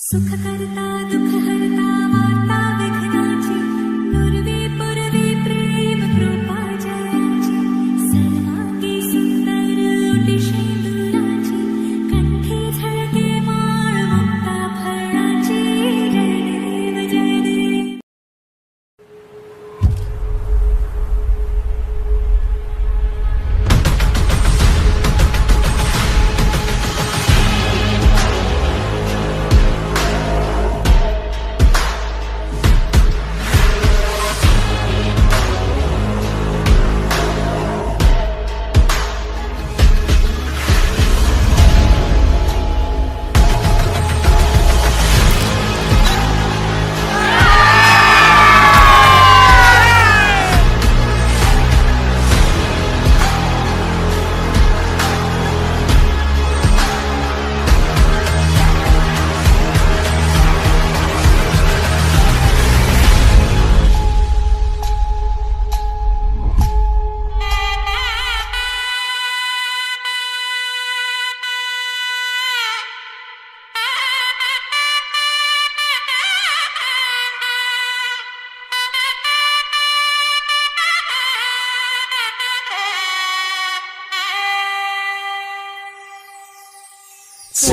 सुखकर्ता दुःखहर्ता वार्ता विघ्नाची पूर्वी पूर्वी प्रेम कृपा जयाची सर्वांगी सुंदर ओटी शेंदुराची कंठी झळके माळ मुक्ता फळाची जय देव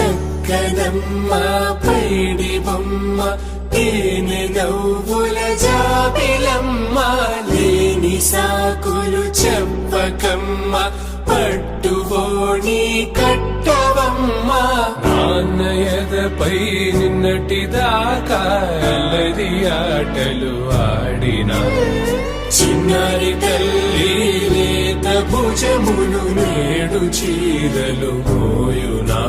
చక్కనమ్మ పైడి బొమ్మ తేనె నవ్వుల జాబిలమ్మ లేని సాకులు చెప్పకమ్మ పట్టువోణి కట్టవమ్మ నాన్నయదపై నిన్నటిదాకా అల్లరి ఆటలు ఆడినా చిన్నారి తల్లి లేత భుజములు నేడు చీరలు మోయునా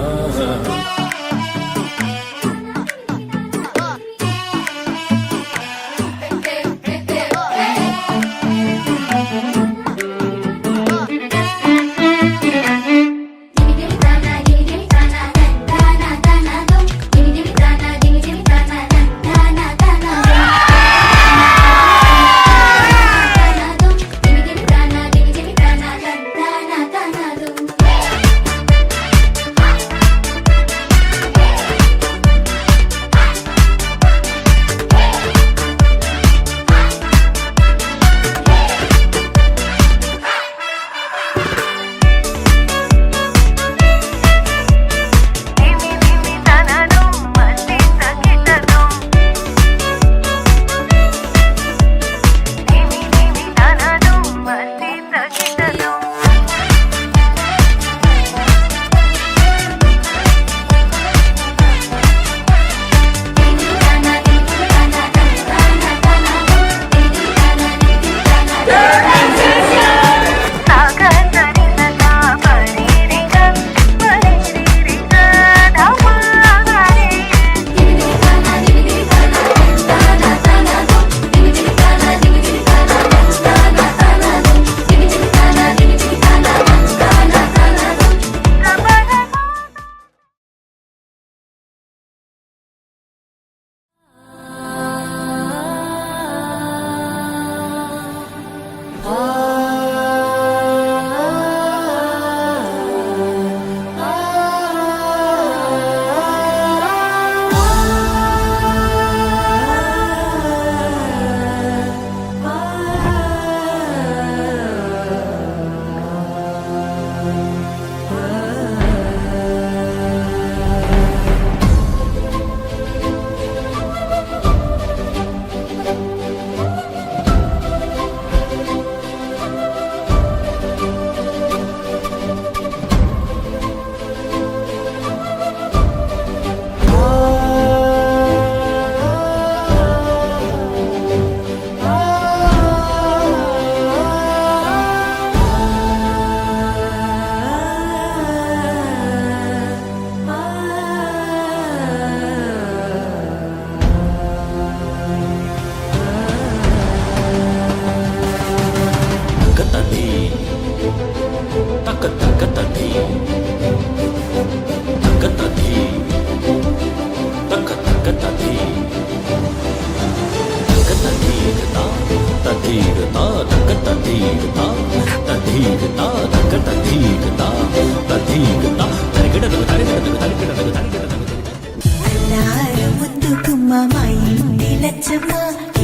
మా ఇంటి లచ్చమ్మ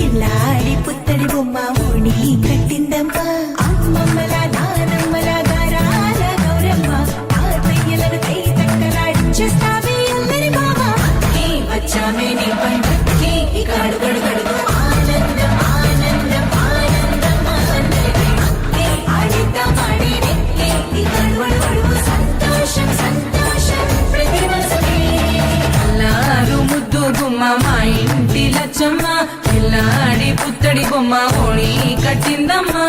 ఇల్లాడి పుత్తడి బొమ్మ ఓణి కట్టిందమ్మ అమ్మమ్మల నానమ్మల గారాల గౌరమ్మ తాతయ్యలను కై తక్కలాడించేస్తావే అల్లరి బావ వచ్చామే నీ పంటకి ఇక అడుగడు గడుగు ఆనందం ఆనందం ఆనందం అందరికీ ఆడిద్దాం ఆడేనే ఇక అడుగడు సంతోషం సంతోషం ప్రతివసమే అల్లారు ముద్దు గుమ్మ మా ఇంటి లచ్చమ్మ పిల్లాడి పుత్తడి బొమ్మ ఓణి కట్టిందమ్మా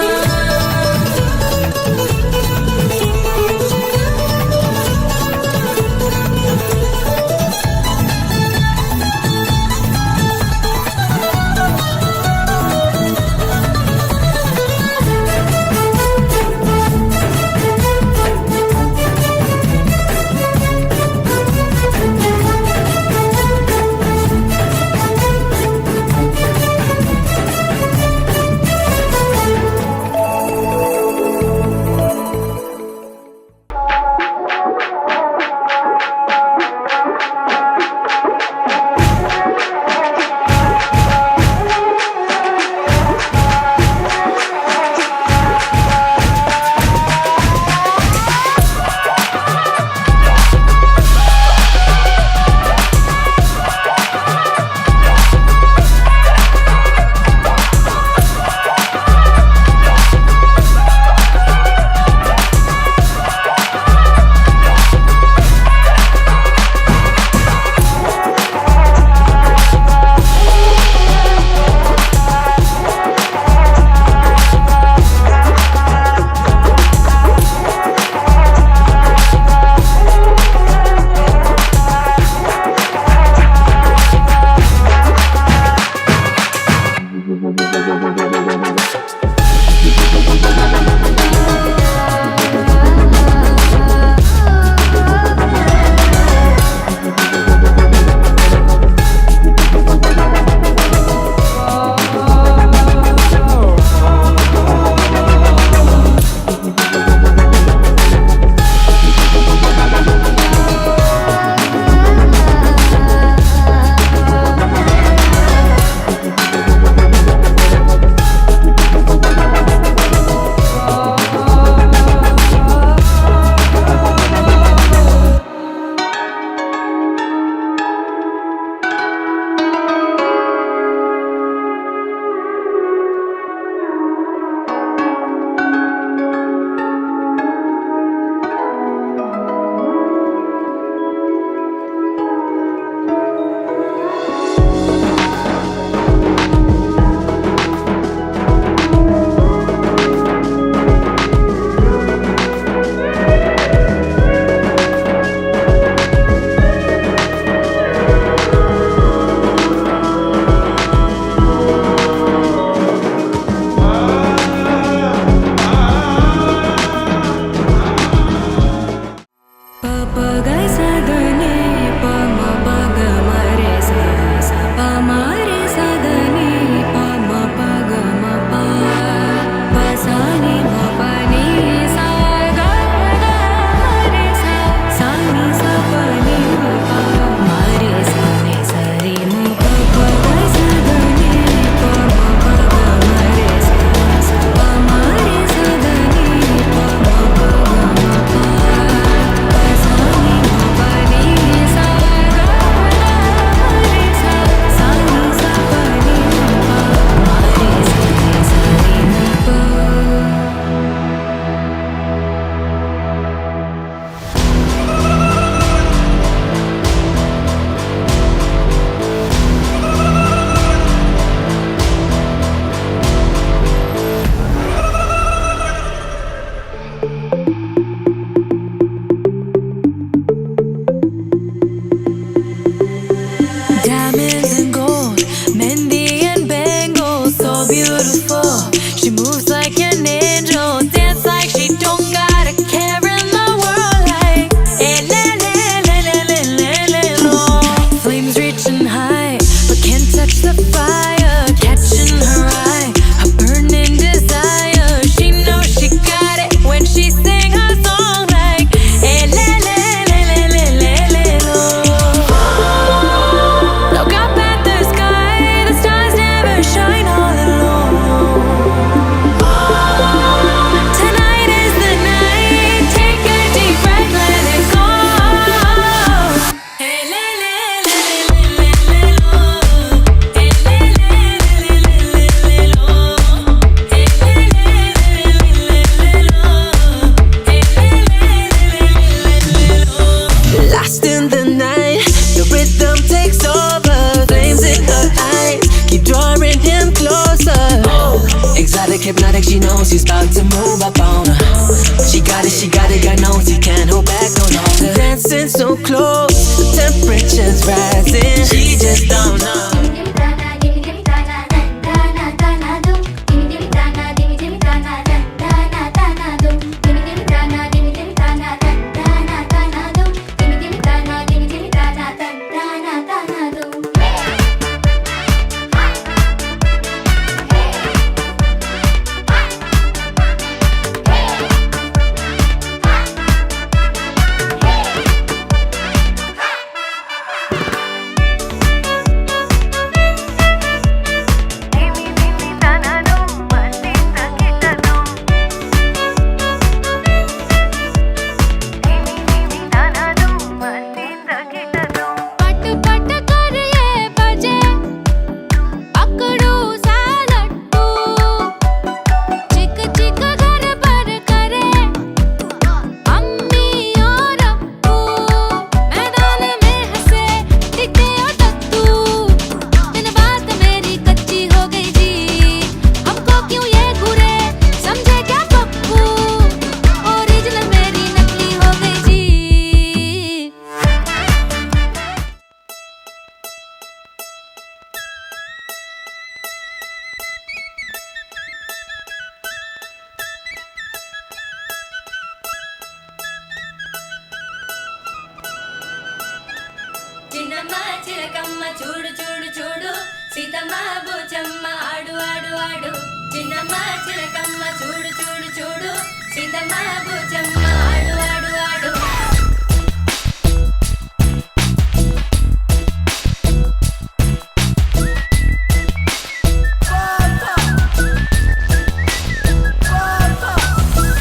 చిన్నమ్మ చిలకమ్మ చూడు చూడు చూడు సీతమ్మ బూచమ్మ ఆడు ఆడు ఆడు చిన్నమ్మ చిలకమ్మ చూడు చూడు చూడు సీతమ్మ బూచమ్మ ఆడు ఆడు ఆడు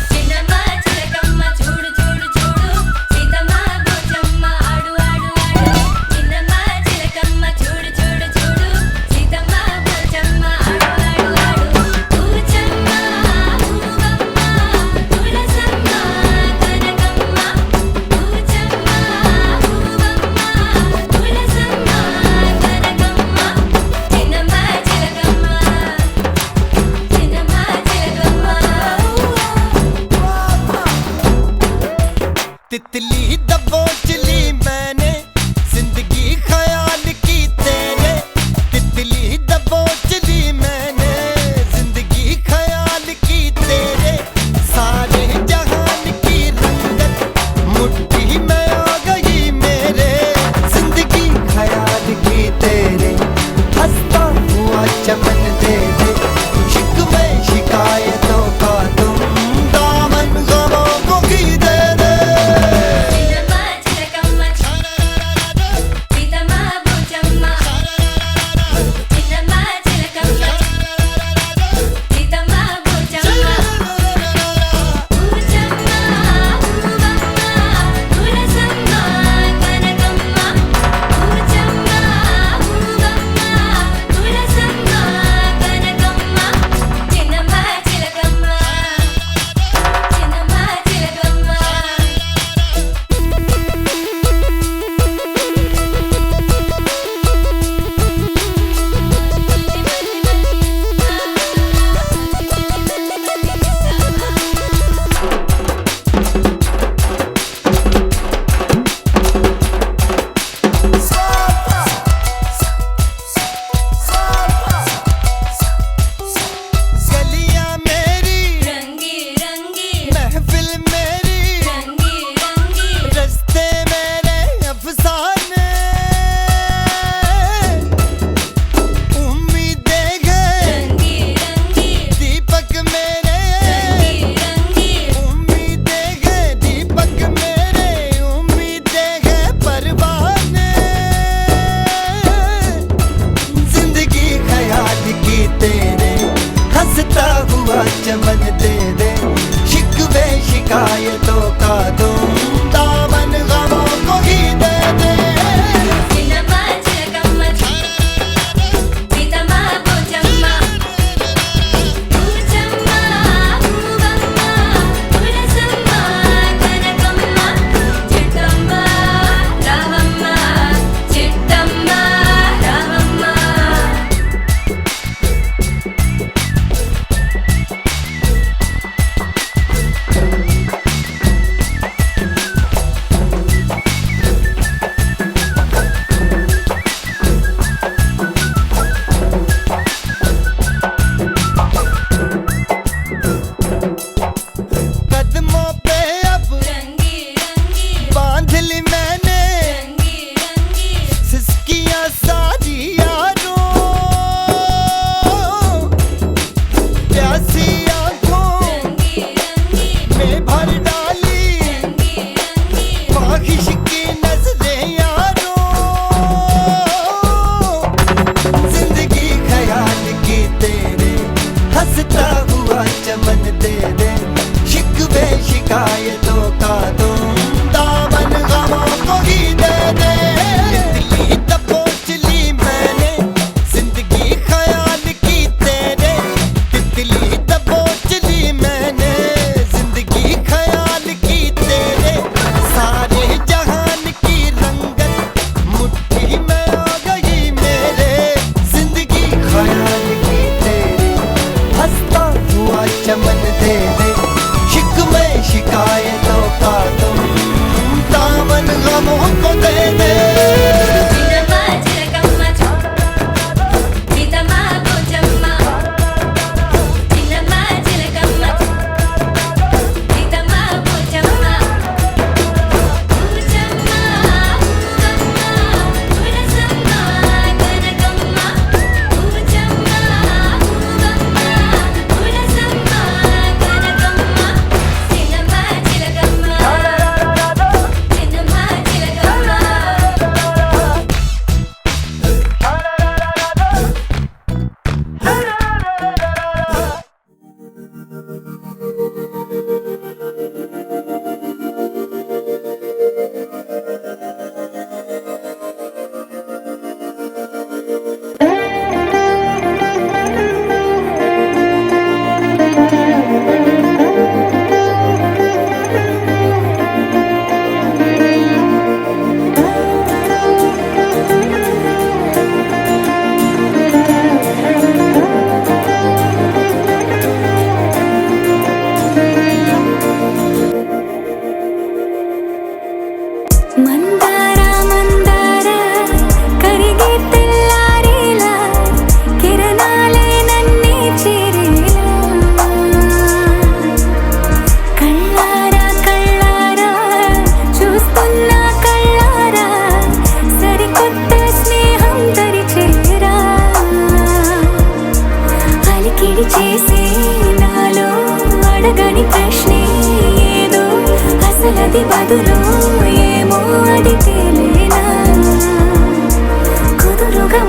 చిన్నమ్మ చిలకమ్మ చూడు చూడు చూడు సీతమ్మ బూచమ్మ ఆడు ఆడు ఆడు చిన్నమ్మ చిలకమ్మ చూడు చూడు చూడు సీతమ్మ బూచమ్మ ఆడు ఆడు ఆడు బూచమ్మ ఊగమ్మ తులసమ్మ కనకమ్మ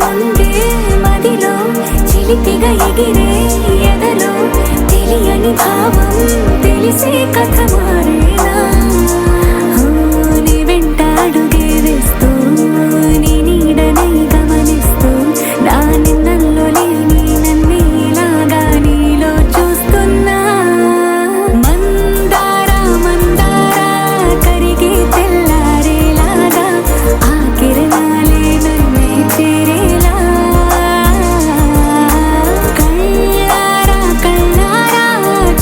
ఉండే మదిలో చిలిపిగా ఎగిరే ఎదలో తెలియని భావం తెలిసే కథ మారేనా నీ వెంట అడుగే వేస్తూ నీ నీడనై గమనిస్తూ నా నిన్నల్లో లేని నన్నేలాగా నీలో చూస్తున్నా మందార మందార కరిగే తెల్లారేలాగా ఆ కిరణాలే నన్నే చేరేలా కళ్ళారా కళ్ళారా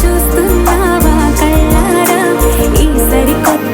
చూస్తున్నావా కళ్ళారా ఈ సరికొత్త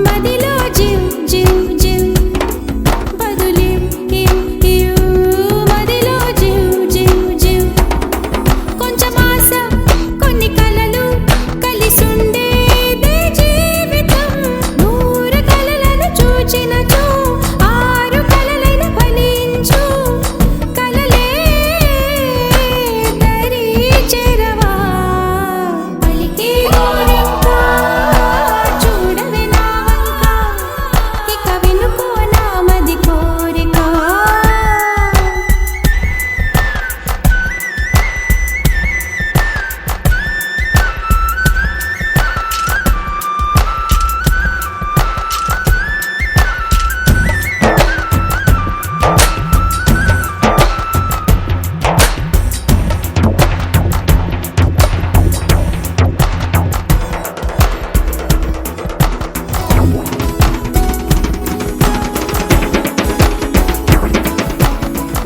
మదిలో జివ్ జివ్ జివ్ బదులివ్ ఇవ్ ఇవ్ మదిలో జివ్ జివ్ జివ్ కొంచెం ఆశ కొన్ని కలలు కలిసుండేదే జీవితం నూరు కలలను చూచినచో ఆరు కలలైన ఫలించు కలలే దరి చేరవా పలికే గోరింకా చూడవే నా వంక ఇక వినుకో నా మది కోరిక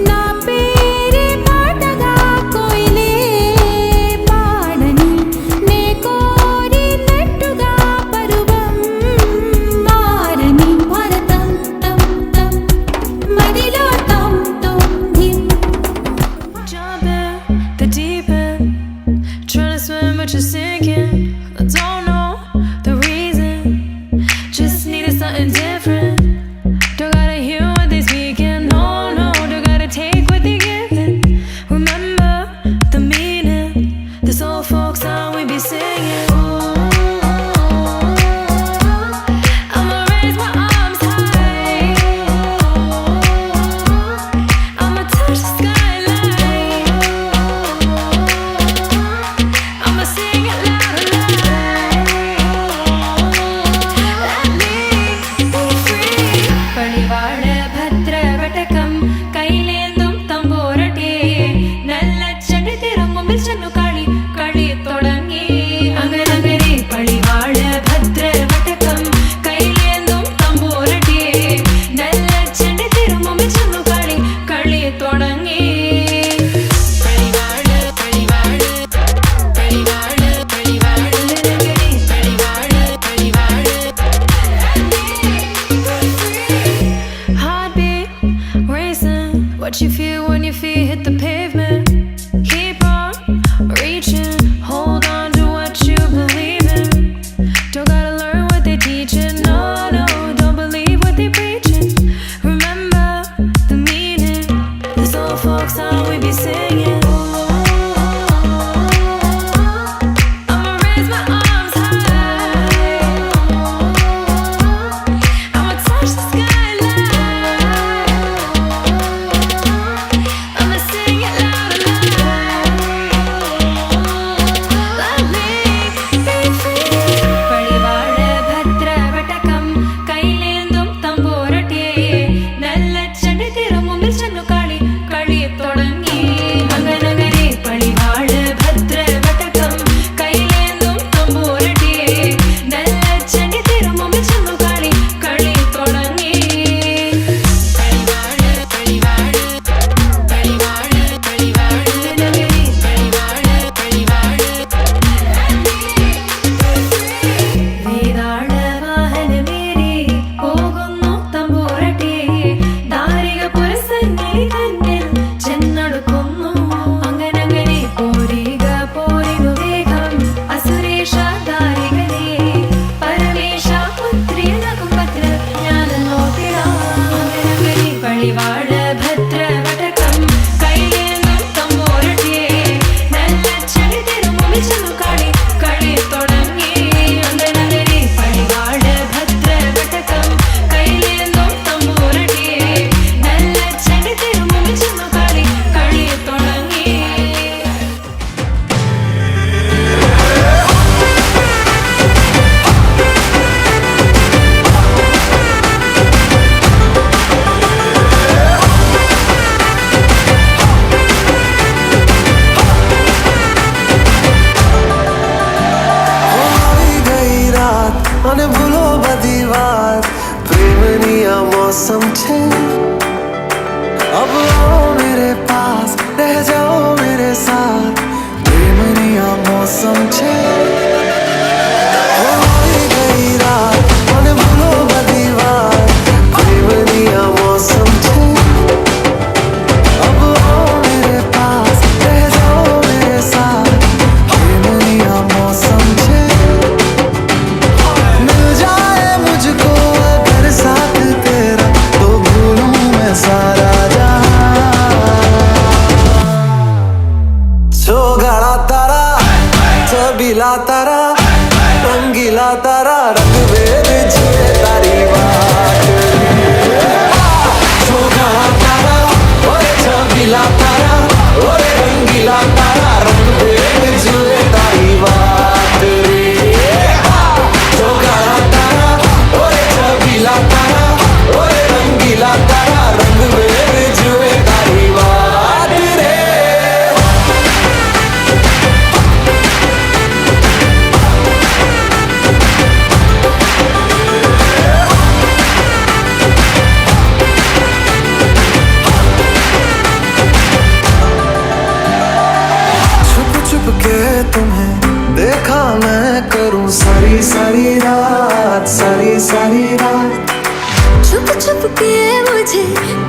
నా పేరే పాటగా కోయిలే పాడని నే కోరినట్టుగా పరువం మారని భరతం తం తం మదిలో తం తం ధిం Jump in the deep end, trying to swim but you're sinking. I don't know the reason, just needed something different. Don't gotta hear what they speaking, no, no. Don't gotta take what they giving. Remember the meaning, this old folk song we be singing. I'ma raise my arms high, I'ma touch the skyline, I'ma sing it loud and loud. Let me be free. പടിവാള ഭദ്രവടകം കൈലേന്തും തമ്പോരട്ടെ നല്ലച്ചടി തിരുമുമ്പിൽ ചെന്നു കളി കളി തുടങ്ങി അങ്ങനെ പടിവാള ഭദ്രവടകം കൈലേന്തും തമ്പോരട്ടെ നല്ലച്ചടി തിരുമുമ്പിൽ ചെന്നു കളി കളി തുടങ്ങി പടിവാള പടിവാള പടിവാള പടിവാള പടിവാള പടിവാള Heartbeat racing, what you feel when your feet hit the pavement. Keep on reaching, hold on to what you believe in. Don't gotta learn what they teaching, no, no, don't believe what they preaching. Remember the meaning, this old folk song we be singing. I'ma raise my arms high, I'ma touch the skyline, I'ma sing it loud and loud. Let me be free. പടിവാള ഭദ്രവടകം കൈലേന്തും തമ്പോരട്ടെ നല്ലച്ചടി തിരുമുമ്പിൽ ചെന്നു കളി കളി തുടങ്ങി അങ്ങനെ പടിവാള ഭദ്രവടകം കൈലേന്തും തമ്പോരട്ടെ നല്ലച്ചടി തിരുമുമ്പിൽ ചെന്നു കളി കളി തുടങ്ങി പടിവാള പടിവാള പടിവാള പടിവാള വേതാള വാഹനമേറി പോകുന്നു തമ്പോരട്ടെ ദാരിക പുരസന്നിധി തന്നിൽ ചെന്നടുക്കുന്നു അങ്ങനെ പോരിക പോരിനു വേഗം അസുരേഷ ദാരികനെ പരമേശ പുത്രിയനകും പത്ര ഞാൻ നോക്കിടാം അങ്ങനെ പടിവാള ഭദ്രവടകം കൈലേന്തും തമ്പോരട്ടെ നല്ലച്ചടി തിരുമുമ്പിൽ ചെന്നു കളി കളി തുടങ്ങി അങ്ങനെ പടിവാള ഭദ്രവടകം കൈലേന്തും തമ്പോരട്ടെ നല്ലച്ചടി തിരുമുമ്പിൽ ചെന്നു കളി കളി തുടങ്ങി आई गई रात અને ભૂલો બધી વાત પ્રેમની આ મૌસમ છે अब आओ मेरे पास रह जाओ मेरे साथ प्रेमनी आ मौसम छे हो आई गई रात અને ભૂલો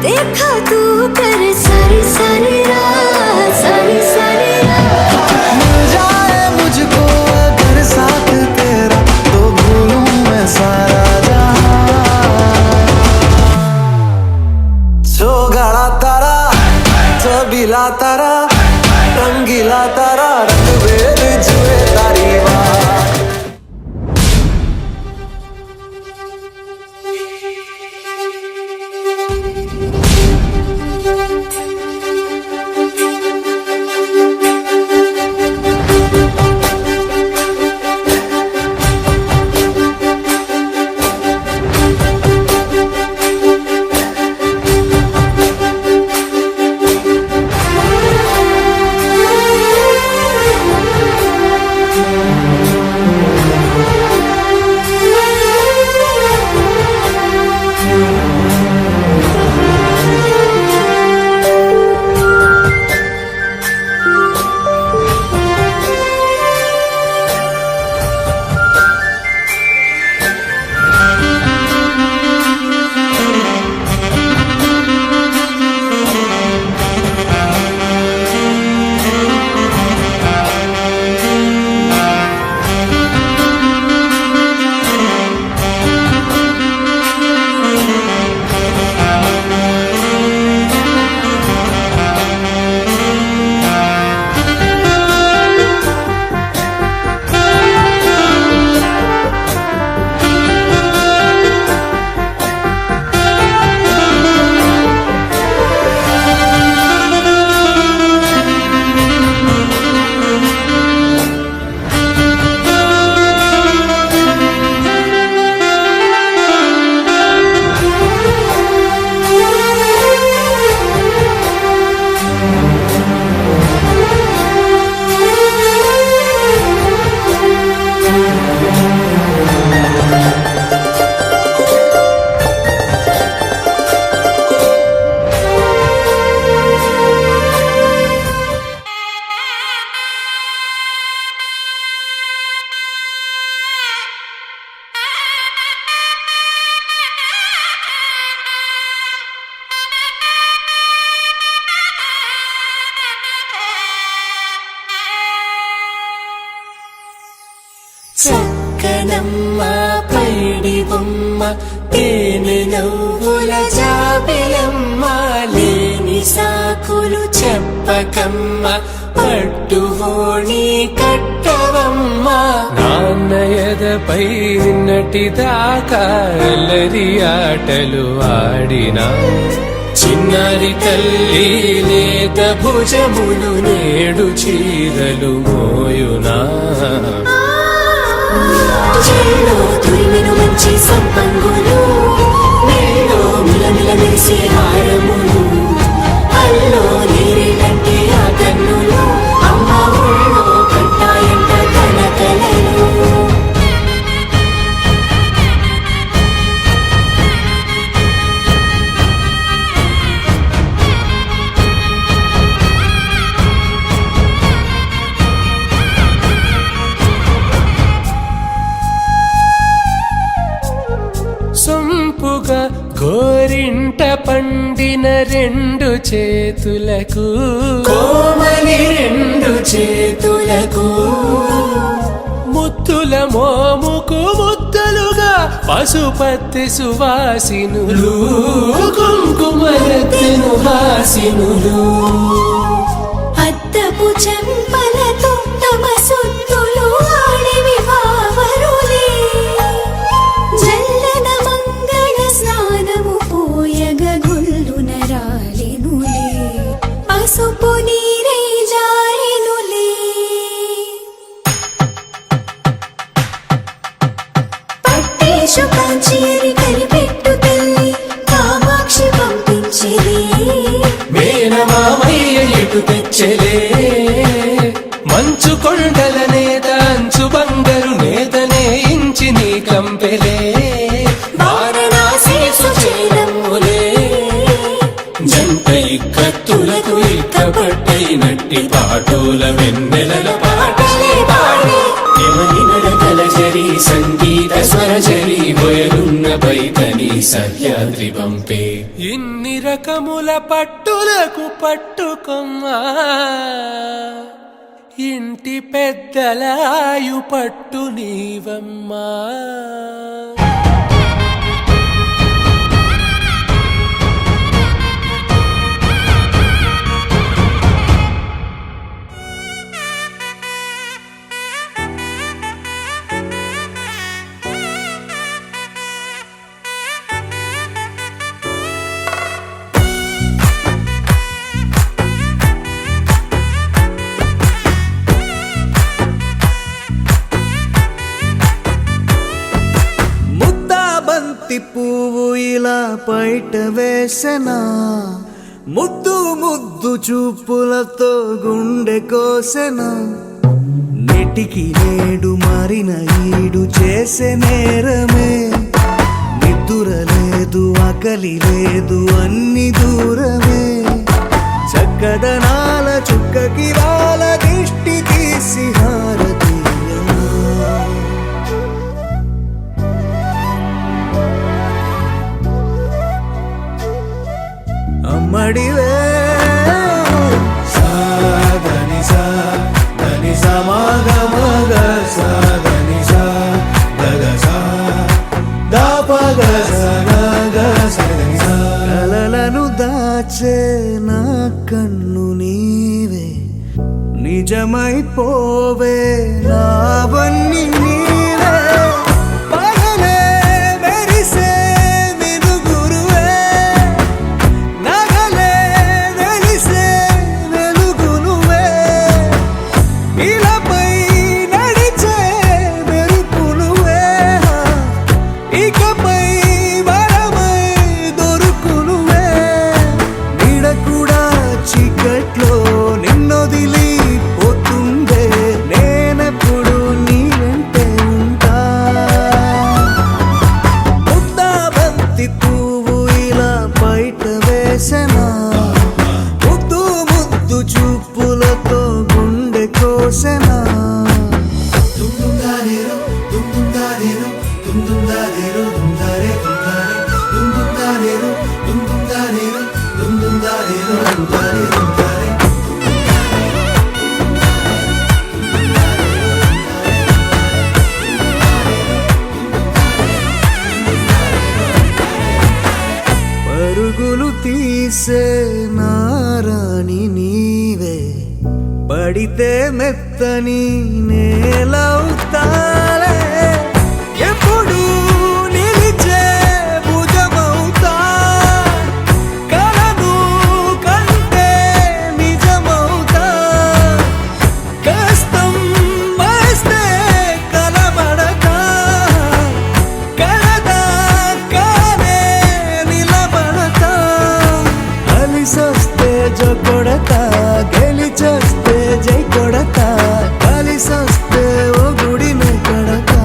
देखा तू कर सारी सारी रात सारी सारी रात मिल जाए मुझको अगर साथ तेरा तो भूलूं मैं सारा जहां चौगाड़ा तारा चबीला तारा रंगीला तारा रंग भेद जुए तारी वाह చక్కనమ్మ పైడి బొమ్మ తేనె నవ్వుల జాబిలమ్మ లేని సాకులు చెప్పకమ్మ పట్టువోణి కట్టవమ్మ నాన్నయదపై నిన్నటిదాకా అల్లరి ఆటలు ఆడినా చిన్నారి తల్లి లేత భుజములు నేడు చీరలు మోయునా చేలో తురిమెను మంచి సంపంగులు మేలో మిలమిల మెరిసే హారములు అల్లో నీరేటంటే ఆ కన్నులు అమ్మ ఊళ్ళో కట్టాయంట తన కలలు సొంపుగా గోరింట పండిన రెండు చేతులకు కోమలి రెండు చేతులకు ముత్తుల మోముకు ముద్దలుగా పశుపతి సువాసినులు కుంకుమలెత్తెను హాసినులు అద్దపు చెంపలతో తమ సుత్తులు ఆడివి వావరులే జల్లన మంగళ స్నానము పోయగ గుల్లున రాలెనులే పసుపు నీరై జారెనులే పట్టేశు కాంచేరి కనిపెట్టు తల్లి కామాక్షి పంపించిరి మేనమామయ్య ఇటు తెచ్చలే మంచు కొండల నేత అంచు బంగారు నేతనే ఇంచి నీ కంపెలే వారణాసి సుచేలమ్ములే జంట ఇక్కత్తులకు ఇక్కపట్టైనట్టి పాటోల వెన్నెలల పాటలే పాడే ఎవరి నడకల జరి సంగీత స్వర జరి బయలున్న బైతని సహ్యాద్రి పంపే ఇన్ని రకముల పట్టులకు పట్టుకొమ్మా ఇంటి పెద్దలాయు పట్టు నీవమ్మా పువ్వు ఇలా బయట వేసెనా ముద్దు ముద్దు చూపులతో గుండె కోసెనా నెటికి నేడు మారిన ఈడు చేసే నేరమే నిద్దుర లేదు ఆకలి లేదు అన్ని దూరమే చక్కదనాల చుక్కకి వాళ్ళ దిష్టి తీసి హారతీయమా అమ్మడివే సాగని సా దని సమగ మగ సాగని సా గగ సా దాపగ సగగ సగని సా కలలను దాచే నా కన్ను నీవే నిజమైపోవే నావన్నీ నీవే పగలే మెరిసే వెలుగురువే నగలే వెలిసే వెలుగునువే ఇలాపై నడిచే మెరుపునువే ఇకపై వరమై దొరుకునువే నీడ కూడా చీకట్లో నిన్నొదిలి పోతుందే నేనెప్పుడు నీ వెంటే ఉంటా ముద్దాబంతి పువ్వు ఇలా బయట వేసెనా ముద్దు ముద్దు చూపులతో గుండె కోసెనా దుందుందారేరు దుందుందారేరు దుందుందారేరు దుందారే దుందారే దుందుందారేరు దుందుందారేరు దుందుందారేరు దుందారే దుందారే పరుగులు తీసే నారాణి నీవే పడితే మెత్తని నేలవుతాలే ఎప్పుడు నిలిచే భుజమవుతా కలను కంటే నిజమవుతా కష్టం వస్తే కలబడక కలదా కానే నిలబడతా అలిసొస్తే జో కొడతా గెలిచొస్తే జై కొడతా కలిసొస్తే ఓ గుడిని కడతా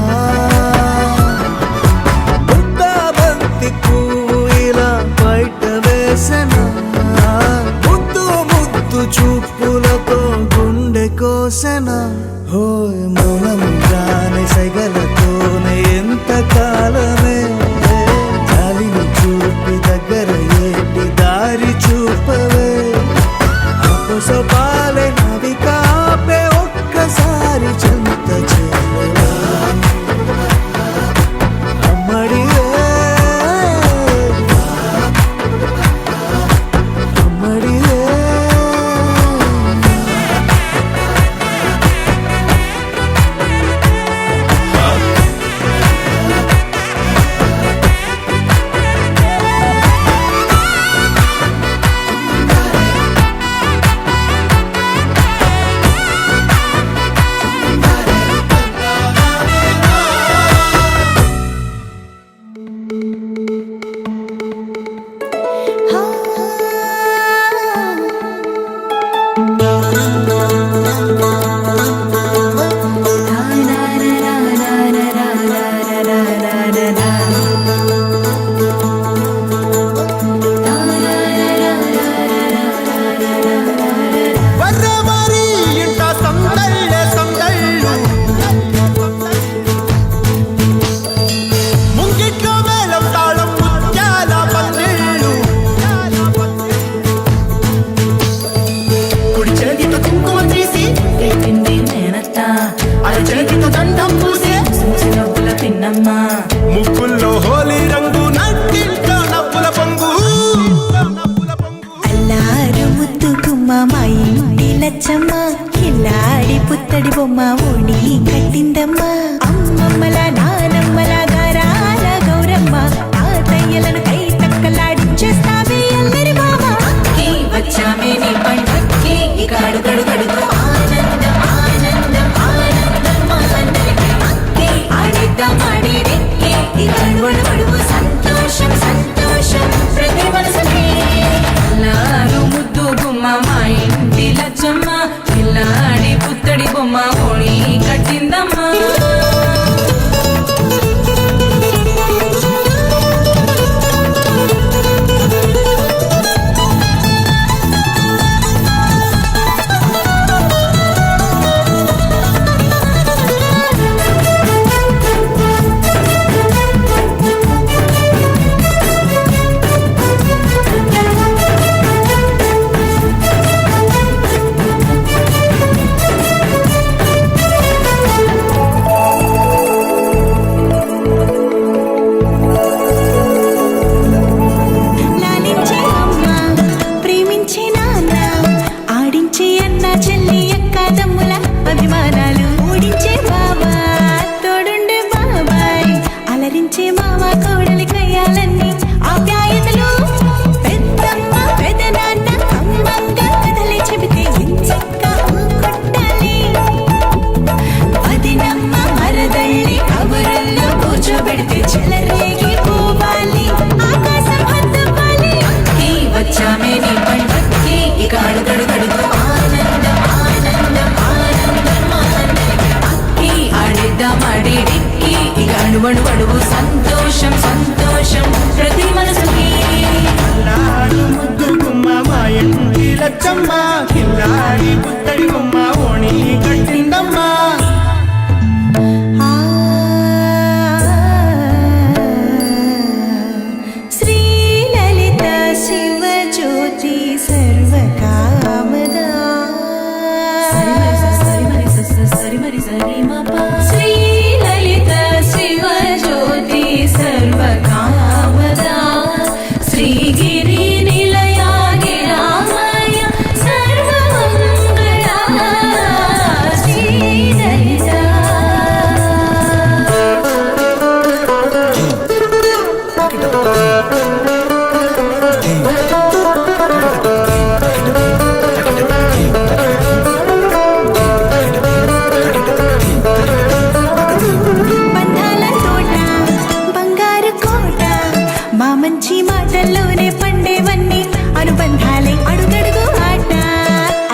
మంచి మాటల్లోనే పండేవన్నీ అనుబంధాలే అడుగడుగు ఆట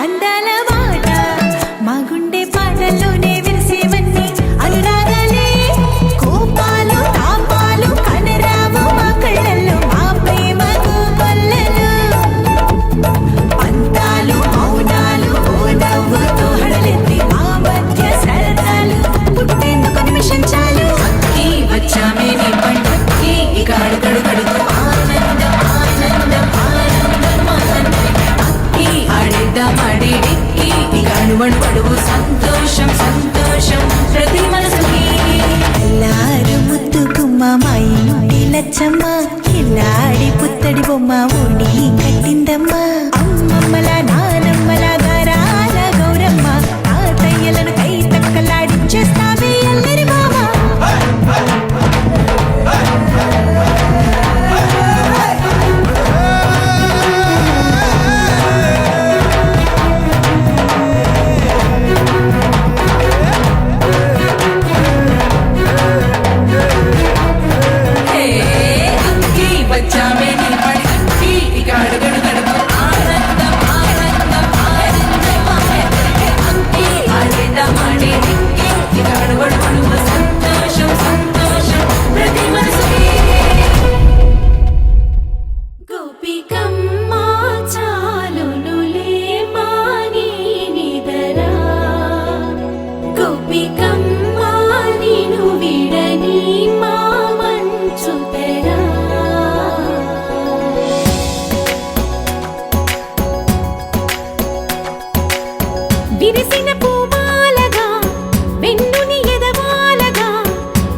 అందాల మాట మా గుండె పాటల్లోనే విరిసేవన్నీ అనురాగాలే కోపాలు తాపాలు కనరావు మా కళ్ళల్లో మా ప్రేమకు కొల్లలు పంతాలు మౌనాలు ఓ నవ్వుతో హడలెత్తి మా మధ్య సరదాలు పుట్టేందుకు నిమిషం చాలు ఈ వచ్చామే నీ పండుగకి ఇక అడుగడుగడుగు ఆనందం ఆనందం ఆనందం ఆనందం అక్కి ఆడేద్దాం ఆడేడిక్కి ఇక అడుగడుగడుగు సంతోషం సంతోషం ప్రతి మనసుకి ఎల్లారు ముద్దు గుమ్మ మా ఇంటి లచ్చమ్మ ఎల్లాడి పుత్తడి బొమ్మ ఓడి కట్టిందమ్మ అమ్మమ్మల నానమ్మల గారాల గౌరమ్మ తాతయ్యలను కై తక్కలాడించేస్తావే అల్లరి మామ అక్కి వచ్చామే నీ పండుగకి ఇక అడుగడుగడుగు ఆనందం ఆనందం ఆనందం ఆనందం అక్కి ఆడేద్దాం ఆడేడిక్కి ఇక అడుగడుగడుగు సంతోషం సంతోషం ప్రతి మనసుకి గోపికమ్మ చాలునులే మాని నిదరా గోపికమ్మ నిను విడని మా మంచు తెరా విరిసిన పూమాలగా వెన్నుని ఎదవాలగా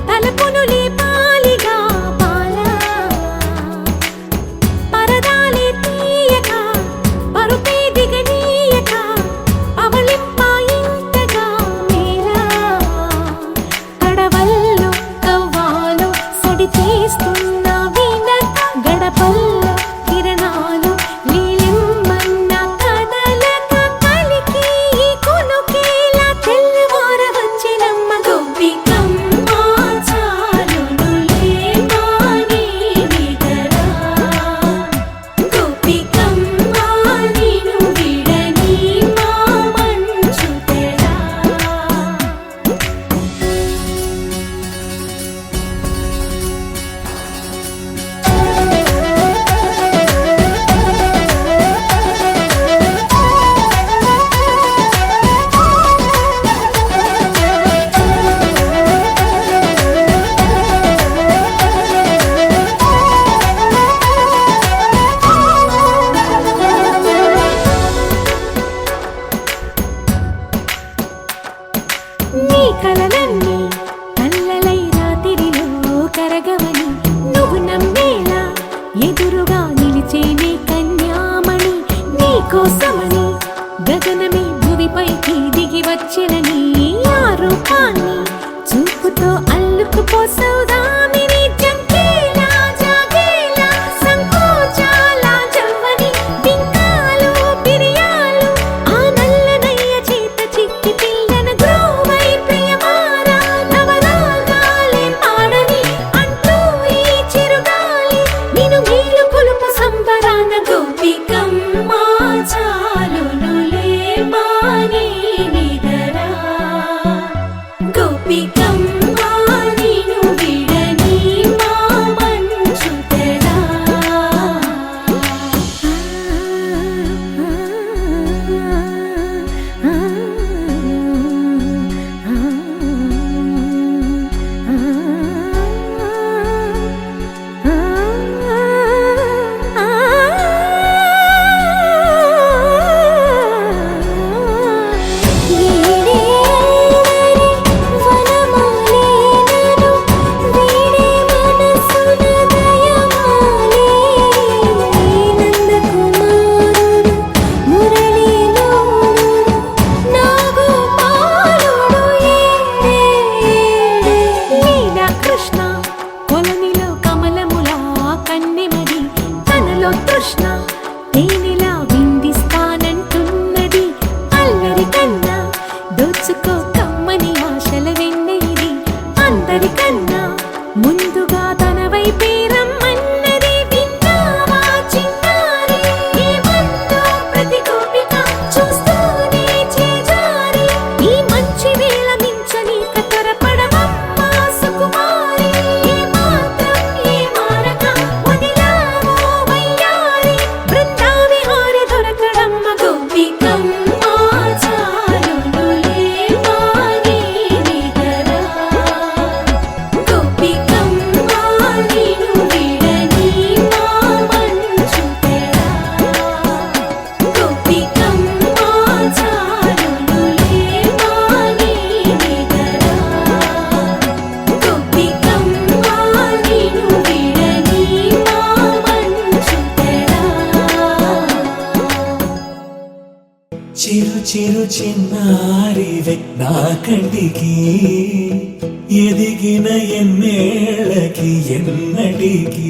తలపును లేపాలిగా బాలా పరదాలే తీయక పరుపే దిగనీయక అవలింపాయింతగా మేరా కడవల్లో కవ్వాలు సడి చేస్తున్న వీణత గడపల్లో కిరణాలు నీలిమ్మన్న కదలక కలికి ఈ కొనుకేలా తెల్లవార వచ్చినమ్మ గోపికమ్మ చాలునులే మాని నిదరా గోపికమ్మ నిను విడని మా మంచు తెరా నీ కలలన్నీ కల్లలై రాత్రిలో కరగవని నువ్వు నమ్మేలా ఎదురుగా నిలిచేనే కన్యామణి నీ కోసమని గగనమే భువిపైకి దిగి వచ్చినని ఆ రూపాన్ని చూపుతో అల్లుకుపోసౌదామిని జంకేలా జాగేలా సంకోచాల జవ్వని బింకాలు బిరియాలు ఆ నల్లనయ్య చేత చిక్కి పిల్లన గ్రోవై ప్రియమారా నవరాగాలే పాడని అంటూ ఈ చిరుగాలి నిన్ను మేలు కొలుపు సంబరాన గోపికమ్మ చాలునులే మాని నిదరా గోపికమ్మ నిను విడని మా మంచు తెరా అందరికన్నా ముందుగా తన వైపే రమ్మన్నది చిరు చిరు చిన్నారివే నా కంటికి ఎదిగిన ఎన్నేళ్ళకి ఎన్నటికి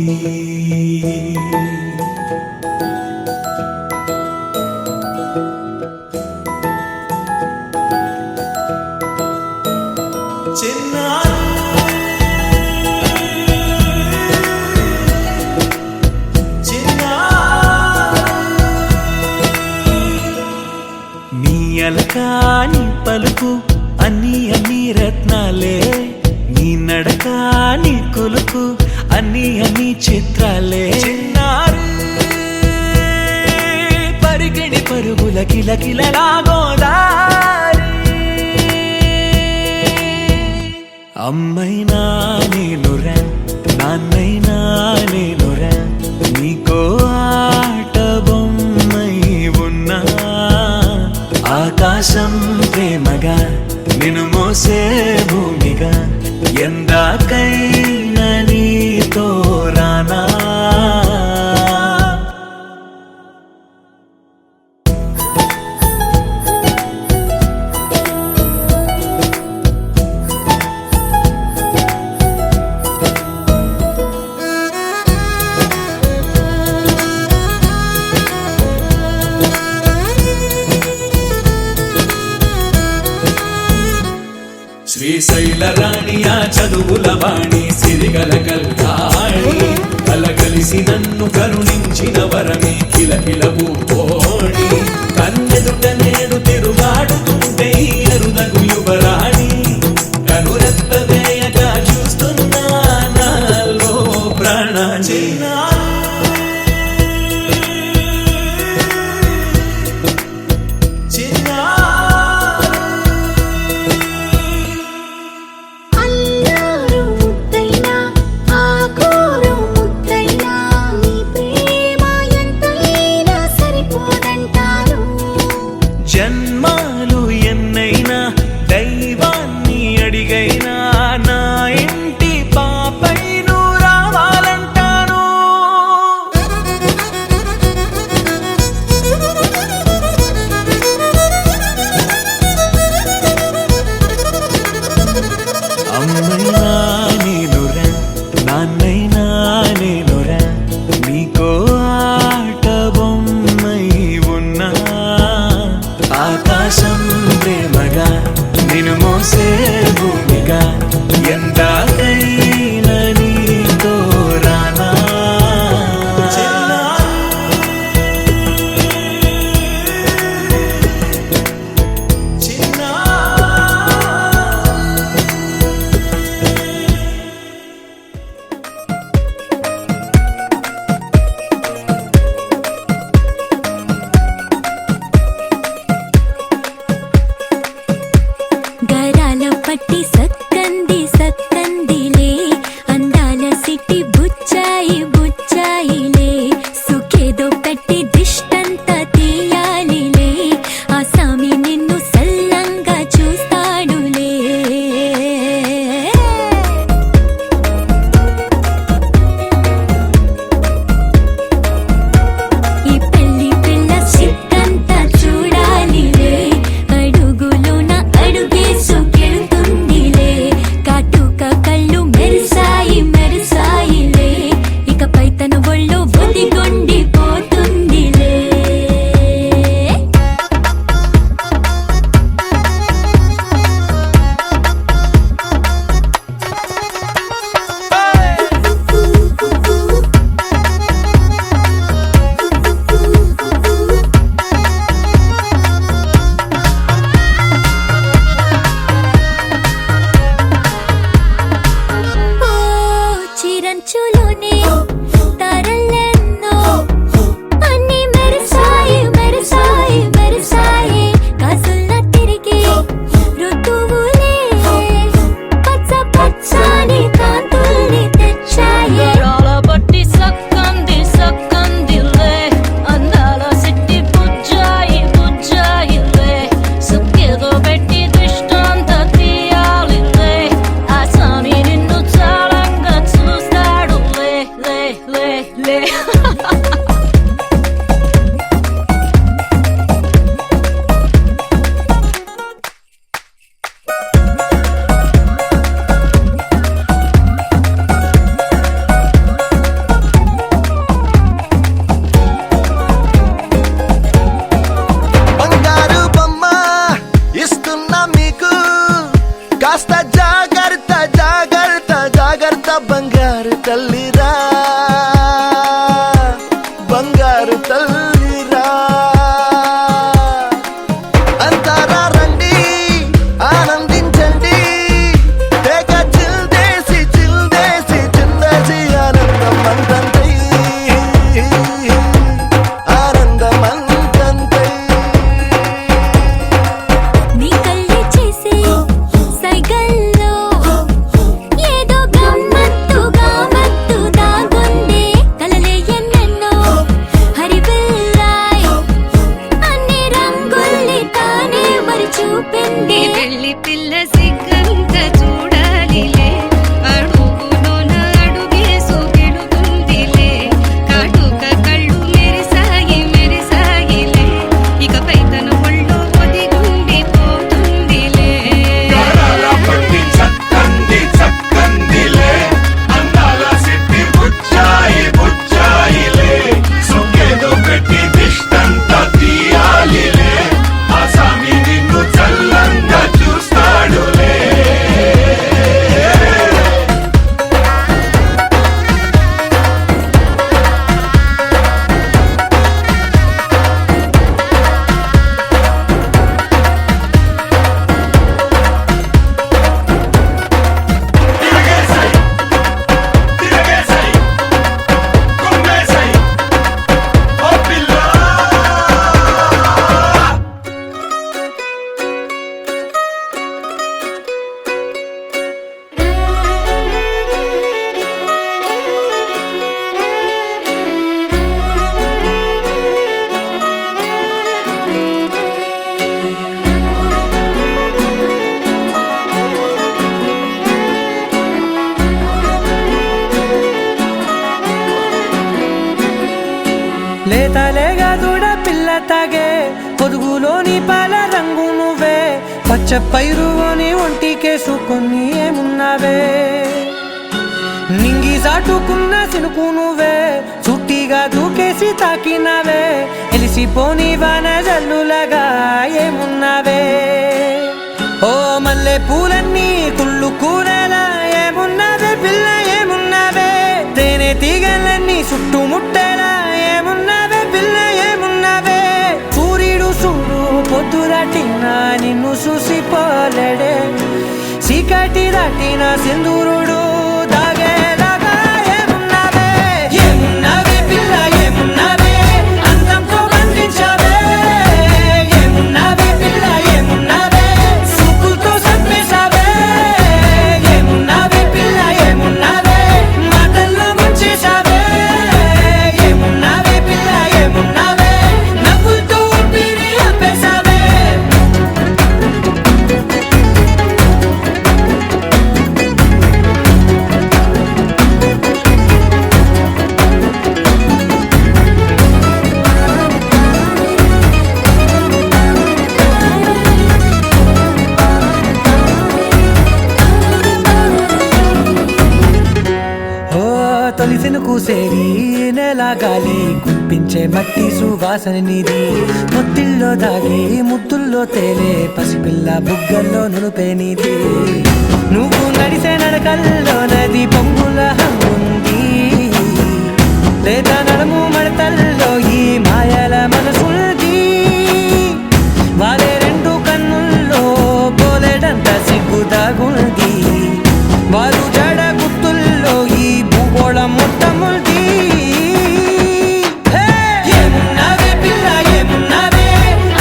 అలకాని పలుకు అన్ని అన్ని రత్నాలే నీ నడకాని కొలుకు అన్ని అన్ని చిత్రాలే చిన్నారు పరిగెడి పరుగుల కిలకిలలాగోదారి అమ్మైనా నేనురా నాన్నైనా నేనురా నీకో ఆట బొమ్మై ఉన్నా ఆకాశం ప్రేమగా నిన్ను మోసే భూమిగా ఎందాకైనా నీతో రానా శ్రీశైల రాణియా చదువుల వాణి సిరిగల కల్యాణి కలగలిసి నన్ను కరుణించిన వరమే కిలకిల పూకోణి కన్నెదుట నేడు తిరుగాడుతుంటే అరుదగు యువరాణి కనురెత్త వేయగా చూస్తున్నా నాలో ప్రాణ జన్మాలు ఎన్నైనా దైవాన్ని అడిగైనా నా ఇంటి పాపై నువ్వు రావాలంటాను అమ్మైనా నేనురా నాన్నైనా నేనురా నీకో ఆట బొమ్మై ఉన్నా ఆకాశం ప్రేమగా నిన్ను మోసే భూమిగా ఎందాకైనా నీతో రానా గరాల పట్టి సక్కంది సక్కందిలే అందాల సిట్టి బుచ్చాయి బుచ్చాయిలే సుఖేదో పెట్టి దిష్టంత తీయాలిలే ఆ సామి నిన్ను సల్లంగా చూస్తాడులే ఈ పెళ్లి పిల్ల సిట్టంతా చూడాలిలే అడుగులోన అడుగేసుకెళ్తుందిలే కాటుక కళ్ళు మెరిసాయి మెరిసాయిలే ఇకపై తన ఒళ్ళో ఒదిగొండిపోతుందిలే ఓ చిరంచులోనే తారలెన్నో అన్ని మెరిసాయి మెరిసాయి మెరిసాయి కాసుల్లా తిరిగి ఋతువులే పచ్చ పచ్చని కాంతుల్ని తెచ్చాయి గరాల పట్టి సక్కంది సక్కందిలే అందాల సిట్టి బుజ్జాయి బుజ్జాయిలే సుఖేదో పెట్టి దిష్టంత తీయాలిలే ఆ స్వామి నిన్ను చాలంగా చూస్తాడు లే లే లే లే లేతలేగా దూడ పిల్ల తాగే పొదుగులోని పాల రంగు నువ్వే పచ్చ పైరుని ఒంటికేసుకొని ఏమున్నావే నింగి సాటుకున్న సినుకు నువ్వే చుట్టిగా దూకేసి తాకినావే ఎలిసిపోని వాన జల్లులగా ఏమున్నావే ఓ మల్లె పూలన్నీ కుళ్ళు కూరలా ఏమున్నావే పిల్ల ఏమున్నావే తేనె తీగలన్నీ చుట్టుముట్టేలా ఏమున్నావే పిల్ల ఏమున్నావే సూర్యుడు చూడు పొద్దురాటిన నిన్ను చూసిపోలేడే చీకటి దాటిన సింధూరుడు దాగేలాగా ఏమున్నావే ఏమున్నావే పిల్ల ఏమున్నావే అందంతో బంధించావే ఏమున్నావే పిల్ల ఏమున్నావే సూపులతో చంపేశావే ఏమున్నావే పిల్ల ఏమున్నావే మాటల్లో ముంచేశావే ఏమున్నావే పిల్ల ఏమున్నావే నవ్వులతో ఊపిరి ఆపేశావే ఓ తొలిసిన కూసేరి నెల గాలి కుప్పించే మట్టి సువాసన నీది ముత్తిల్లో దాగి ముత్తుల్లో తేలే పసిపిల్ల బుగ్గల్లో నునుపే నీది నువ్వు నడిసే నడకల్లో నది పొంగుల హంగుంది లేదా నడుము మడతల్లో ఈ మాయల మనసుంది వాలే రెండు కన్నుల్లో పోలేడంత సిగ్గు దాగుంది వారు జడ గుర్తుల్లో ఈ భూగోళం మొత్తముంది ఏమున్నావే పిల్ల ఏమున్నావే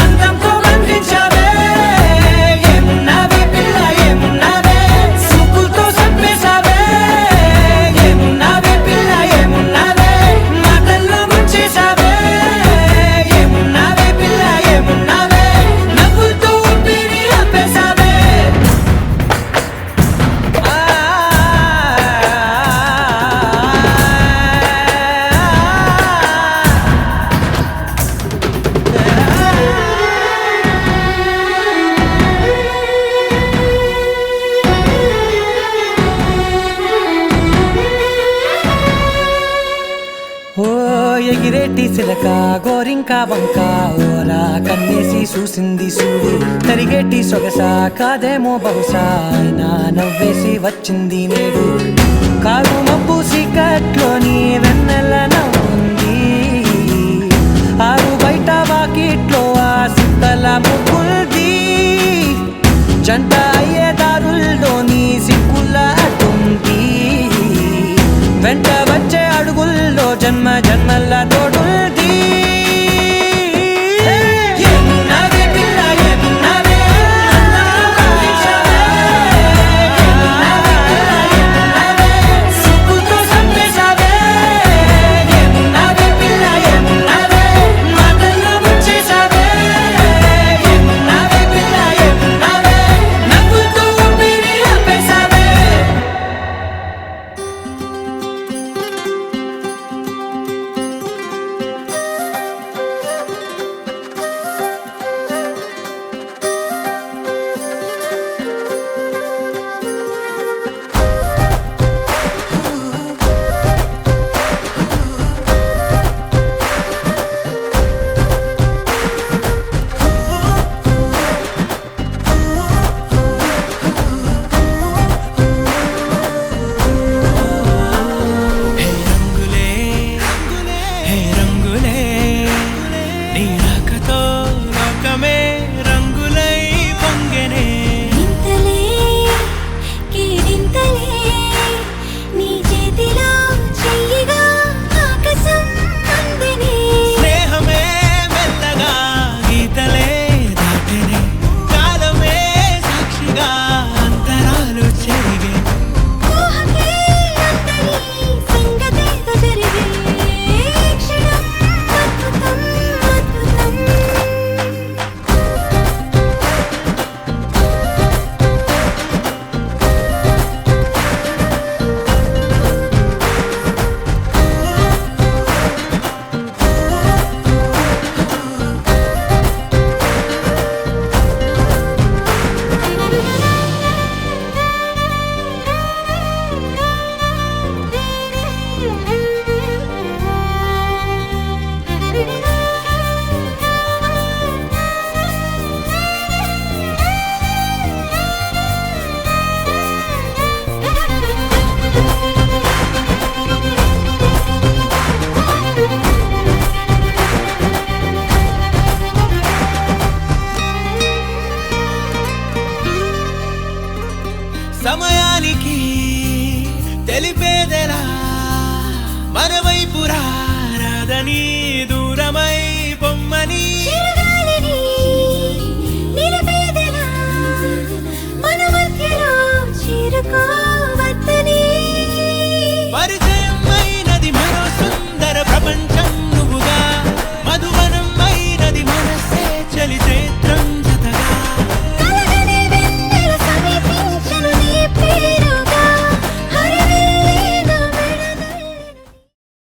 అందంతో బంధించావే ఏమున్నావే పిల్ల ఏమున్నావే సూపులతో చంపేశావే ఏమున్నావే పిల్ల ఏమున్నావే మాటల్లో ముంచేశావే ఏమున్నావే పిల్ల ఏమున్నావే నవ్వులతో ఊపిరి ఆపేశావే ఓ ఎగిరేటి సిలక గోరింక వంక ఓరా కన్నేసి చూసింది చూడు తరిగేటి సొగస కాదేమో బహుశా అయినా నవ్వేసి వచ్చింది నేడు కారు మబ్బు సీకట్లోని వెన్నెల నవ్వుంది ఆరు బయట వాకిట్లో ఆ సుత్తల ముగ్గుల్ది జంట అయ్యే దారుల్లోని సిగ్గుల అడ్డుంది వెంట వచ్చే అడుగుల్లో జన్మ జన్మల తోడుంది ఏమున్నావే పిల్ల ఏమున్నావే సూపులతో చంపేశావే ఏమున్నావే పిల్ల ఏమున్నావే మాటల్లో ముంచేశావే ఏమున్నావే పిల్ల ఏమున్నావే నవ్వులతో ఊపిరి ఆపేశావే నీదు